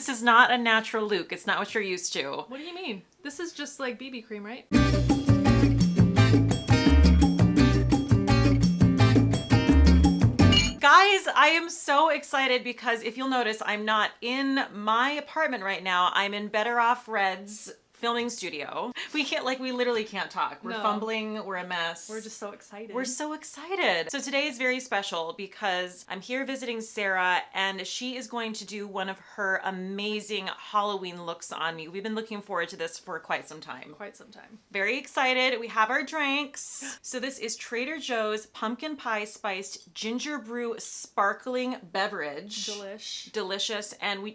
This is not a natural Luke. It's not what you're used to. What do you mean? This is just like BB cream, right? Guys, I am so excited because if you'll notice, I'm not in my apartment right now. I'm in Better Off Red's filming studio. We literally can't talk. We're fumbling, we're a mess. We're just so excited. We're so excited. So today is very special because I'm here visiting Sarah and she is going to do one of her amazing Halloween looks on me. We've been looking forward to this for quite some time. Very excited. We have our drinks. So this is Trader Joe's pumpkin pie spiced ginger brew sparkling beverage. Delicious. And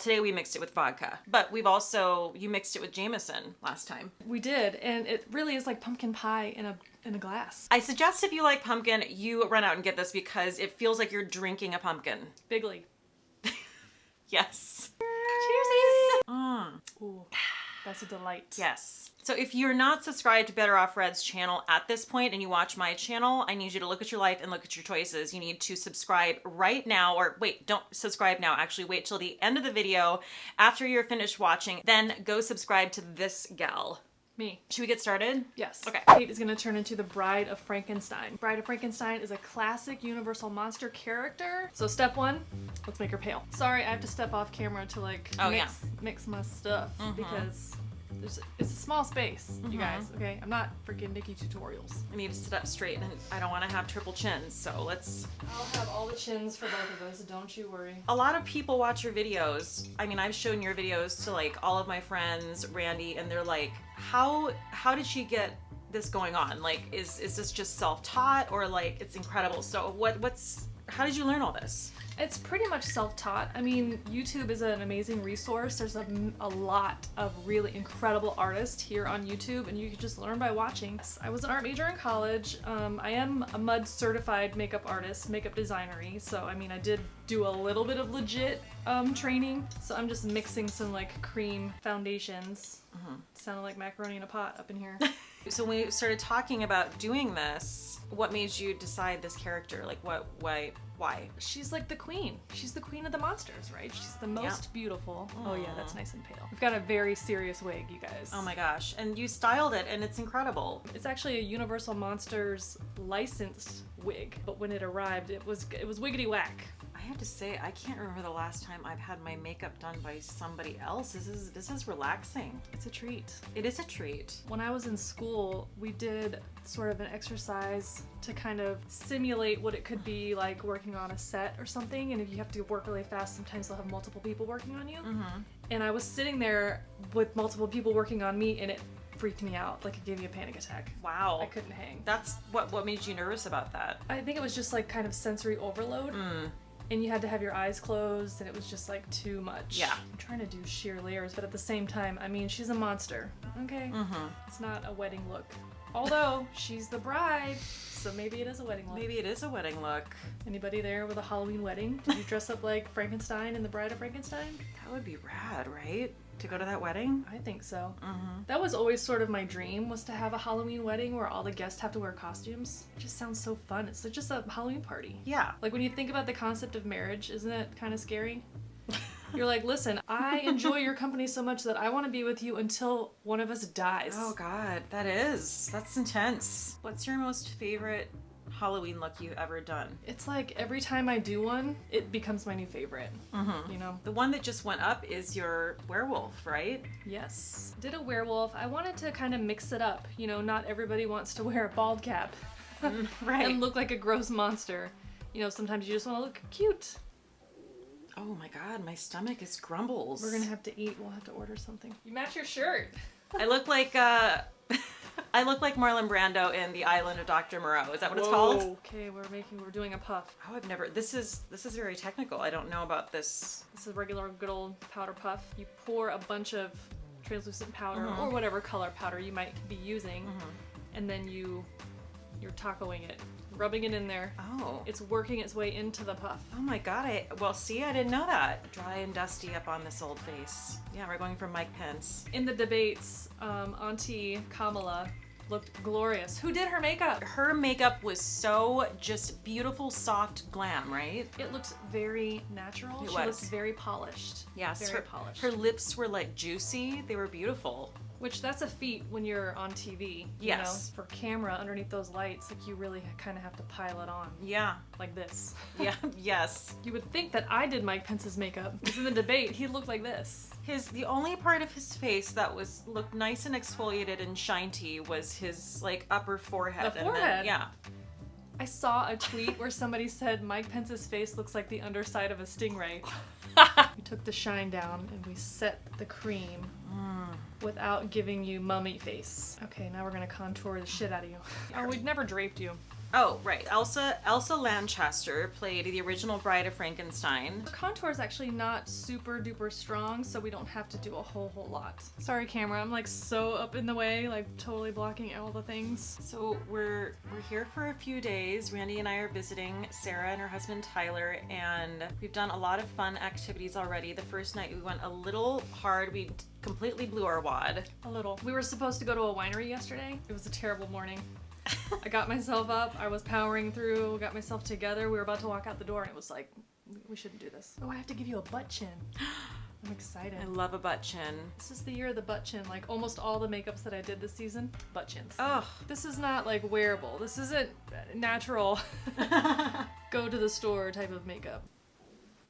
today we mixed it with vodka, but you mixed it with Jameson last time. We did, and it really is like pumpkin pie in a glass. I suggest if you like pumpkin, you run out and get this because it feels like you're drinking a pumpkin. Bigly. Yes. Cheersies! Ooh, that's a delight. Yes. So if you're not subscribed to Better Off Red's channel at this point and you watch my channel, I need you to look at your life and look at your choices. You need to subscribe right now, or wait, don't subscribe now. Actually, wait till the end of the video after you're finished watching. Then go subscribe to this gal. Me. Should we get started? Yes. Okay. Cate is going to turn into the Bride of Frankenstein. Bride of Frankenstein is a classic Universal monster character. So step one, let's make her pale. Sorry, I have to step off camera to mix my stuff because it's a small space, you guys, okay? I'm not freaking Nikki Tutorials. I need to sit up straight and I don't want to have triple chins, so let's... I'll have all the chins for both of us, don't you worry. A lot of people watch your videos. I mean, I've shown your videos to like all of my friends, Randy, and they're like, how did she get this going on? Like, is this just self-taught or like, it's incredible. So how did you learn all this? It's pretty much self-taught. I mean, YouTube is an amazing resource. There's a lot of really incredible artists here on YouTube, and you can just learn by watching. I was an art major in college. I am a MUD certified makeup artist, makeup designery. So, I mean, I did do a little bit of legit training. So I'm just mixing some like cream foundations. Sounded like macaroni in a pot up in here. So when we started talking about doing this, what made you decide this character? Like why? She's like the queen. She's the queen of the monsters, right? She's the most beautiful. Oh yeah, that's nice and pale. We've got a very serious wig, you guys. Oh my gosh. And you styled it and it's incredible. It's actually a Universal Monsters licensed wig, but when it arrived, it was wiggity whack. I have to say, I can't remember the last time I've had my makeup done by somebody else. This is relaxing. It's a treat. It is a treat. When I was in school, we did sort of an exercise to kind of simulate what it could be like working on a set or something. And if you have to work really fast, sometimes they'll have multiple people working on you. And I was sitting there with multiple people working on me, and it freaked me out. Like, it gave me a panic attack. Wow. I couldn't hang. That's what made you nervous about that? I think it was just like kind of sensory overload. And you had to have your eyes closed, and it was just like too much. Yeah. I'm trying to do sheer layers, but at the same time, I mean, she's a monster. Okay. It's not a wedding look. Although she's the bride, so maybe it is a wedding look. Maybe it is a wedding look. Anybody there with a Halloween wedding? Did you dress up like Frankenstein and the Bride of Frankenstein? That would be rad, right? To go to that wedding? I think so. That was always sort of my dream, was to have a Halloween wedding where all the guests have to wear costumes. It just sounds so fun. It's just a Halloween party. Yeah. Like, when you think about the concept of marriage, isn't it kind of scary? You're like, listen, I enjoy your company so much that I want to be with you until one of us dies. Oh God, that's intense. What's your most favorite Halloween look you've ever done? It's like every time I do one, it becomes my new favorite. You know? The one that just went up is your werewolf, right? Yes. Did a werewolf. I wanted to kind of mix it up. You know, not everybody wants to wear a bald cap right. and look like a gross monster. You know, sometimes you just want to look cute. Oh my God, my stomach is grumbles. We're gonna have to eat. We'll have to order something. You match your shirt. I look like Marlon Brando in The Island of Dr. Moreau. Is that what it's called? Okay, we're doing a puff. Oh, this is very technical. I don't know about this. This is regular good old powder puff. You pour a bunch of translucent powder or whatever color powder you might be using, and then you're tacoing it, rubbing it in there. Oh. It's working its way into the puff. Oh my God, I didn't know that. Dry and dusty up on this old face. Yeah, we're going for Mike Pence. In the debates, Auntie Kamala looked glorious. Who did her makeup? Her makeup was so just beautiful, soft glam, right? It looks very natural. It She was. looks very polished. Yes, Very polished. her lips were like juicy. They were beautiful. Which that's a feat when you're on TV. Yes. You know? For camera underneath those lights, like you really kind of have to pile it on. Yeah. Like this. Yeah. Yes. You would think that I did Mike Pence's makeup. Because in the debate, he looked like this. The only part of his face that looked nice and exfoliated and shiny was his like upper forehead. The forehead? Yeah. I saw a tweet where somebody said Mike Pence's face looks like the underside of a stingray. We took the shine down and we set the cream without giving you mummy face. Okay, now we're gonna contour the shit out of you. Oh, we'd never draped you. Oh, right. Elsa Lanchester played the original Bride of Frankenstein. The contour is actually not super duper strong, so we don't have to do a whole lot. Sorry, camera. I'm like so up in the way, like totally blocking all the things. So we're here for a few days. Randy and I are visiting Sarah and her husband Tyler, and we've done a lot of fun activities already. The first night we went a little hard. We completely blew our wad. A little. We were supposed to go to a winery yesterday. It was a terrible morning. I got myself up, I was powering through, got myself together, we were about to walk out the door and it was like, we shouldn't do this. Oh, I have to give you a butt chin. I'm excited. I love a butt chin. This is the year of the butt chin. Like almost all the makeups that I did this season, butt chins. Oh. This is not like wearable. This isn't natural go to the store type of makeup.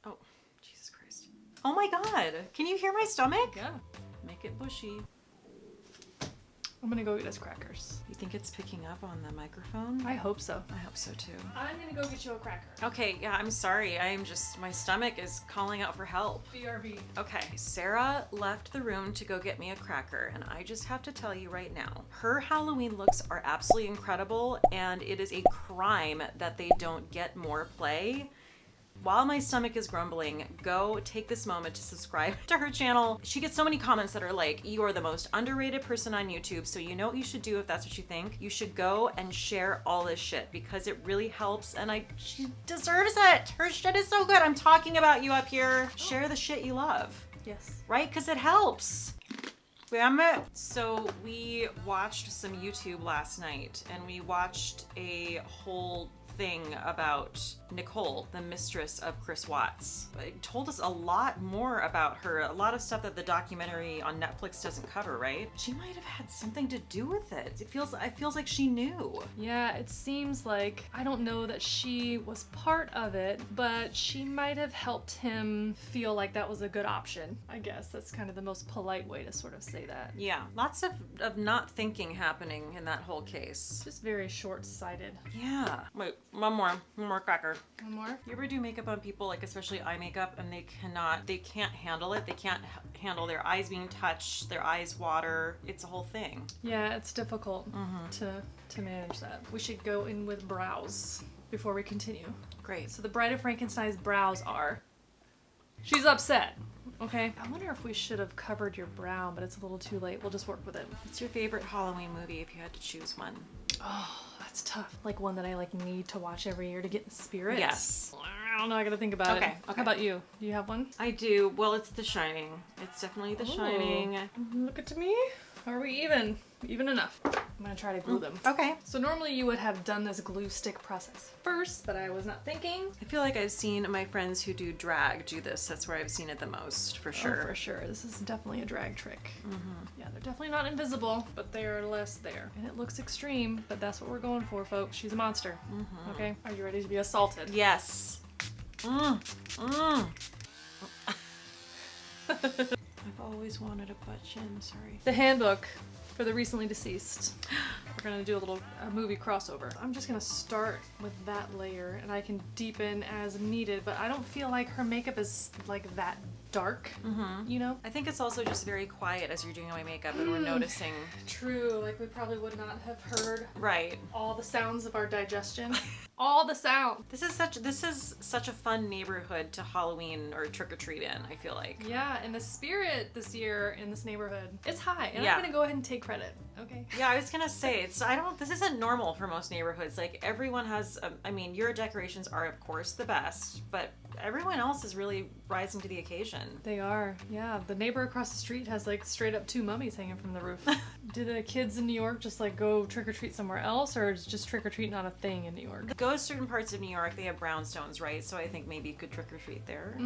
Oh, Jesus Christ. Oh my God. Can you hear my stomach? Yeah. Make it bushy. I'm gonna go get us crackers. You think it's picking up on the microphone? I hope so. I hope so too. I'm gonna go get you a cracker. Okay, yeah, I'm sorry. My stomach is calling out for help. BRB. Okay, Sarah left the room to go get me a cracker, and I just have to tell you right now, her Halloween looks are absolutely incredible, and it is a crime that they don't get more play. While my stomach is grumbling, go take this moment to subscribe to her channel. She gets so many comments that are like, you are the most underrated person on YouTube, so you know what you should do if that's what you think? You should go and share all this shit because it really helps, and she deserves it. Her shit is so good. I'm talking about you up here. Share the shit you love. Yes. Right? Because it helps. Damn it. So we watched some YouTube last night, and we watched a whole thing about Nicole, the mistress of Chris Watts. It told us a lot more about her, a lot of stuff that the documentary on Netflix doesn't cover, right? She might have had something to do with it. It feels like she knew. Yeah, it seems like, I don't know that she was part of it, but she might have helped him feel like that was a good option. I guess that's kind of the most polite way to sort of say that. Yeah, lots of not thinking happening in that whole case. Just very short-sighted. Yeah. Wait, one more cracker. One more? You ever do makeup on people, like especially eye makeup, and they can't handle it? They can't handle their eyes being touched, their eyes water. It's a whole thing. Yeah, it's difficult to manage that. We should go in with brows before we continue. Great. So the Bride of Frankenstein's brows are... She's upset. Okay. I wonder if we should have covered your brow, but it's a little too late. We'll just work with it. What's your favorite Halloween movie if you had to choose one? Oh, that's tough. Like one that I need to watch every year to get in the spirit. Yes. I don't know. I gotta think about it. Okay. How about you? Do you have one? I do. Well, it's The Shining. It's definitely The Shining. Look at me. Are we even? Even enough. I'm gonna try to glue them. Okay. So normally you would have done this glue stick process first, but I was not thinking. I feel like I've seen my friends who do drag do this. That's where I've seen it the most, for sure. Oh, for sure. This is definitely a drag trick. Yeah, they're definitely not invisible, but they are less there. And it looks extreme, but that's what we're going for, folks. She's a monster. Okay? Are you ready to be assaulted? Yes. I've always wanted a butt chin, sorry. The handbook for the recently deceased. We're gonna do a movie crossover. I'm just gonna start with that layer and I can deepen as needed, but I don't feel like her makeup is like that dark, you know? I think it's also just very quiet as you're doing my makeup and we're noticing. True, like we probably would not have heard Right. all the sounds of our digestion. All the sound. This is such a fun neighborhood to Halloween or trick-or-treat in, I feel like. Yeah, and the spirit this year in this neighborhood, it's high. And Yeah. I'm gonna go ahead and take credit, okay? Yeah, I was gonna say, this isn't normal for most neighborhoods. Like, everyone has, I mean, your decorations are, of course, the best, but everyone else is really rising to the occasion. They are, yeah. The neighbor across the street has like straight up 2 mummies hanging from the roof. Do the kids in New York just like go trick or treat somewhere else, or is just trick or treat not a thing in New York? Go to certain parts of New York, they have brownstones, right? So I think maybe you could trick or treat there.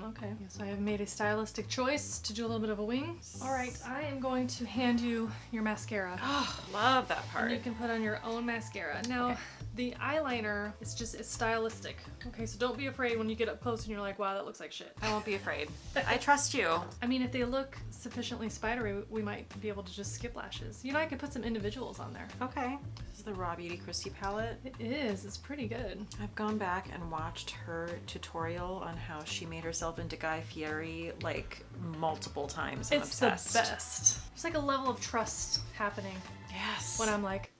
Okay. Yes, I have made a stylistic choice to do a little bit of a wing. All right, I am going to hand you your mascara. Oh, love that part. And you can put on your own mascara. Now, the eyeliner is just, it's stylistic. Okay, so don't be afraid when you get up close and you're like, wow, that looks like shit. I won't be afraid. I trust you. I mean, if they look sufficiently spidery, we might be able to just skip lashes. You know, I could put some individuals on there. Okay. This is the Raw Beauty Christy palette. It is. It's pretty good. I've gone back and watched her tutorial on how she made herself into Guy Fieri like multiple times. I'm obsessed. The best. There's like a level of trust happening. Yes. When I'm like,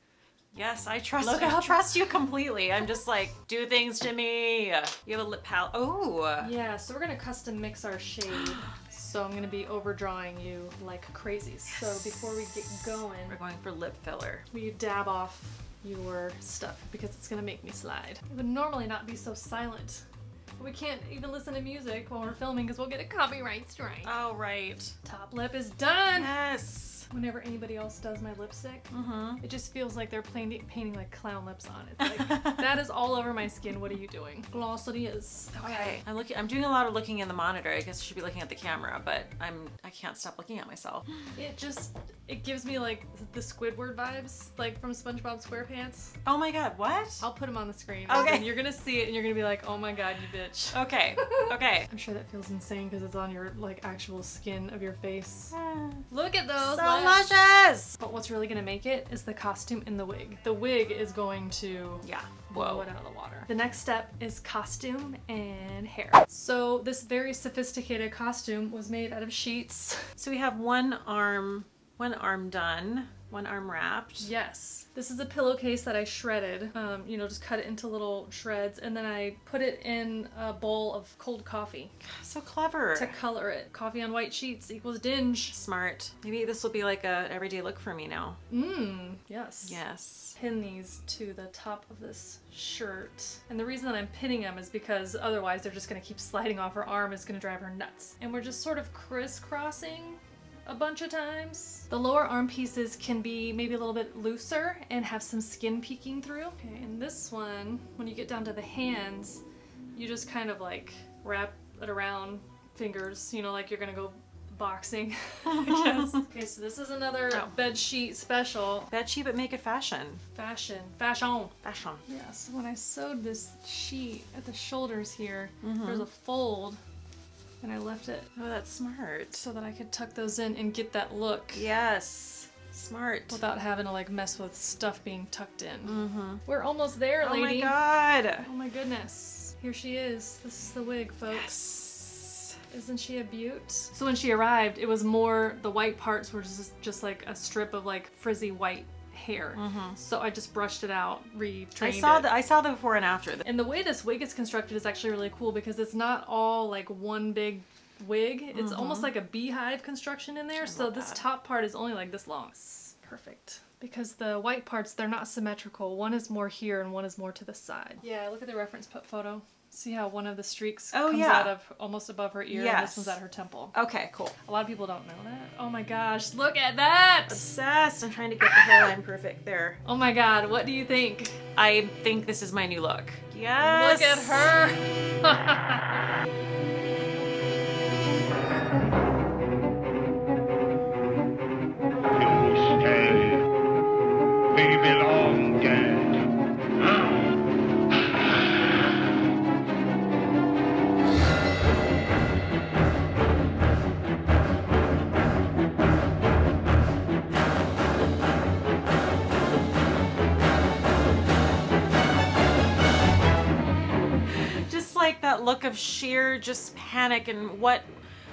yes, I trust you completely. I'm just like, do things to me. You have a lip palette. Oh. Yeah, so we're gonna custom mix our shade. So I'm gonna be overdrawing you like crazy. Yes. So before we get going, we're going for lip filler. Will you dab off your stuff because it's gonna make me slide. It would normally not be so silent. But we can't even listen to music while we're filming because we'll get a copyright strike. Oh, right. Top lip is done. Yes. Whenever anybody else does my lipstick, it just feels like they're painting like clown lips on it. Like, that is all over my skin. What are you doing? Gloss it is. Okay. I'm doing a lot of looking in the monitor. I guess I should be looking at the camera, but I can't stop looking at myself. It gives me like the Squidward vibes, like from SpongeBob SquarePants. Oh my god, what? I'll put them on the screen. Okay. And you're gonna see it and you're gonna be like, oh my god, you bitch. Okay. Okay. I'm sure that feels insane because it's on your like actual skin of your face. Look at those. So luscious! But what's really gonna make it is the costume and the wig. The wig is going to blow it out of the water. The next step is costume and hair. So this very sophisticated costume was made out of sheets. So we have one arm done, one arm wrapped. Yes. This is a pillowcase that I shredded, just cut it into little shreds, and then I put it in a bowl of cold coffee. So clever. To color it. Coffee on white sheets equals dinge. Smart. Maybe this will be like a everyday look for me now. Yes. Yes. Pin these to the top of this shirt. And the reason that I'm pinning them is because otherwise they're just gonna keep sliding off. Her arm is gonna drive her nuts. And we're just sort of crisscrossing a bunch of times. The lower arm pieces can be maybe a little bit looser and have some skin peeking through. Okay, and this one, when you get down to the hands, you just kind of like wrap it around fingers, like you're gonna go boxing, I guess. Okay, so this is another bed sheet special. Bed sheet, but make it fashion. Fashion. Yeah, so when I sewed this sheet at the shoulders here, there's a fold. And I left it. Oh, that's smart. So that I could tuck those in and get that look. Yes. Smart. Without having to like mess with stuff being tucked in. We're almost there, lady. Oh my god. Oh my goodness. Here she is. This is the wig, folks. Yes. Isn't she a beaut? So when she arrived, it was more, the white parts were just like a strip of like frizzy white hair. So I just brushed it out, retrained I saw the before and after. And the way this wig is constructed is actually really cool because it's not all like one big wig. It's almost like a beehive construction in there. So this top part is only like this long. It's perfect. Because the white parts, they're not symmetrical. One is more here and one is more to the side. Yeah, look at the reference photo. See how one of the streaks comes out of almost above her ear and this one's at her temple. Okay, cool. A lot of people don't know that. Oh my gosh, look at that! Obsessed. I'm trying to get the hairline perfect there. Oh my god, what do you think? I think this is my new look. Yes! Look at her! You stay. We belong dead. That look of sheer just panic and what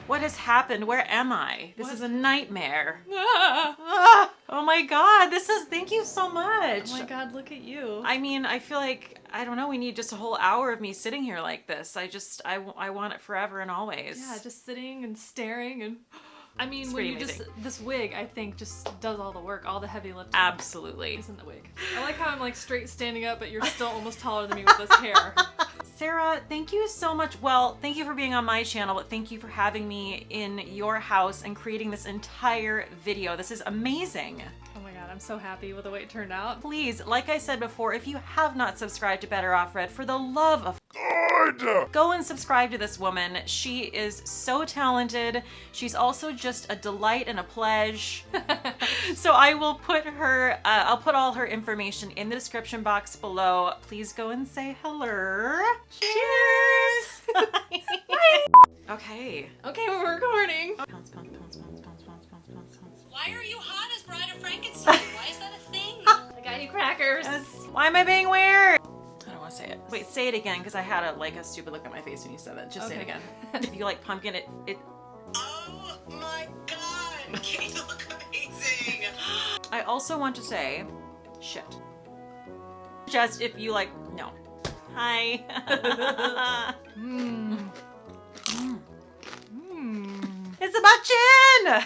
has happened? Where am I? This is a nightmare. Oh my god, thank you so much. Oh my god, look at you. I mean, I feel like, I don't know, we need just a whole hour of me sitting here like this. I want it forever and always. Yeah, just sitting and staring and... I mean, when you this wig, I think, just does all the work, all the heavy lifting. Absolutely. Isn't the wig. I like how I'm like straight standing up, but you're still almost taller than me with this hair. Sarah, thank you so much. Well, thank you for being on my channel, but thank you for having me in your house and creating this entire video. This is amazing. Oh my god, I'm so happy with the way it turned out. Please, like I said before, if you have not subscribed to Better Off Red, for the love of God, go and subscribe to this woman. She is so talented. She's also just a delight and a pledge. So I will put her, I'll put all her information in the description box below. Please go and say hello. Cheers! Okay. Okay, we're recording. Pounce, pounce, pounce, pounce, pounce, pounce, pounce, pounce, pounce. Why are you hot as Bride of Frankenstein? Why is that a thing? I got you crackers. Yes. Why am I being weird? I don't want to say it. Wait, say it again, because I had a stupid look on my face when you said that. Just say it Okay. again. If you like pumpkin, it. Oh my god! Kate, you look amazing! I also want to say, shit. Just if you like, no. Hi. Mmm. It's about chin.